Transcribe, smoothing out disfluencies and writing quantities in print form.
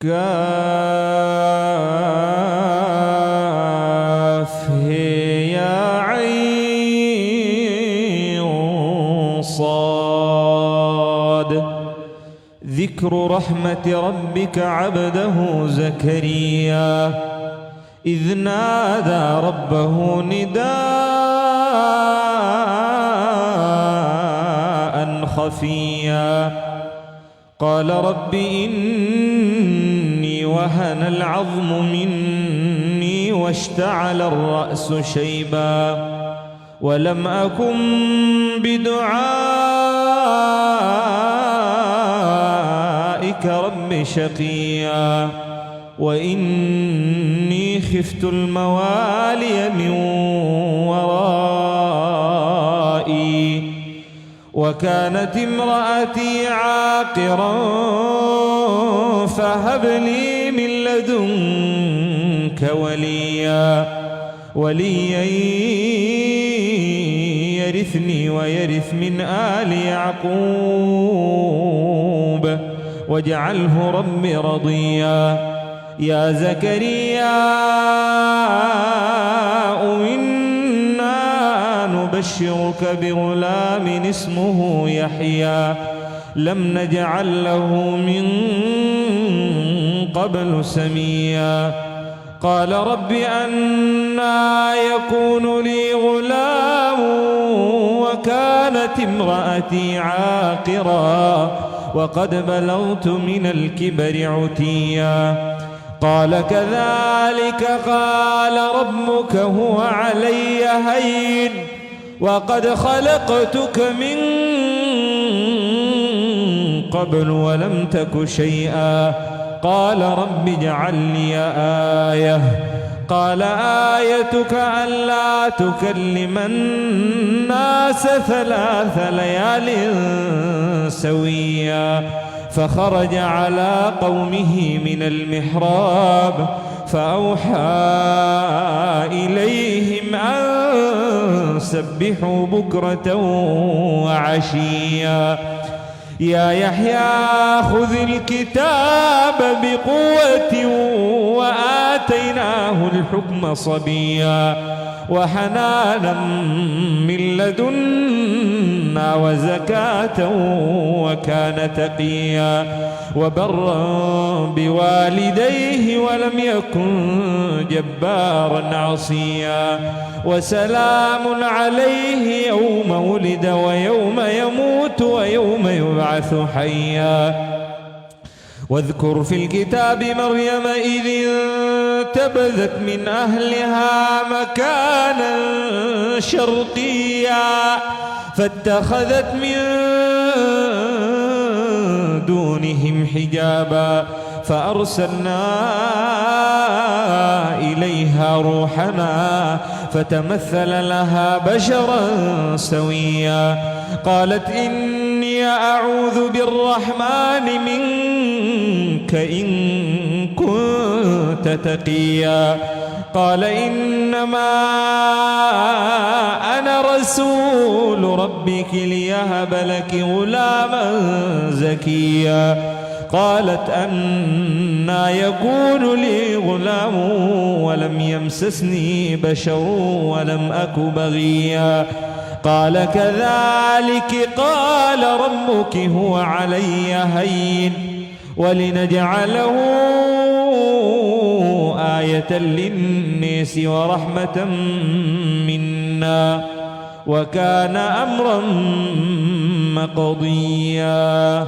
كاف يا عين صاد. ذكر رحمة ربك عبده زكريا إذ نادى ربه نداء خفيا قال رب إني وهن العظم مني واشتعل الرأس شيبا ولم أكن بدعائك رب شقيا وإني خفت الموالي من ورائي وكانت امرأتي عاقرا فهب لي من لدنك وليا يرثني ويرث من آل يعقوب واجعله رب رضيا. يا زكريا إنا نبشرك بغلام اسمه يحيى لم نجعل له من قبل سميا. قال رب أنى يكون لي غلام وكانت امرأتي عاقرا وقد بلغت من الكبر عتيا. قال كذلك قال ربك هو علي هين وقد خلقتك من قبل ولم تك شيئا. قال رب اجعل لي آية. قال آيتك ألا تكلم الناس 3 ليال سويا. فخرج على قومه من المحراب فأوحى إليهم أن سبحوا بكرة وعشيا. يا يحيى خذ الكتاب بقوة وآتيناه الحكم صبيا وحنانا من لدنا وزكاة وكان تقيا وبرا بوالديه ولم يكن جبارا عصيا. وسلام عليه يوم ولد ويوم يموت ويوم يبعث حيا. واذكر في الكتاب مريم إذ انتبذت من أهلها مكانا شرقيا فاتخذت من دونهم حجابا فأرسلنا إليها روحنا فتمثل لها بشرا سويا. قالت إني أعوذ بالرحمن منك إن كنت تقيا. قال إنما أنا رسول ربك ليهب لك غلاما زكيا. قالت أنى يكون لي غلام ولم يمسسني بشر ولم أك بغيا. قال كذلك قال ربك هو علي هين ولنجعله آية للناس ورحمة منا وكان أمرا مقضيا.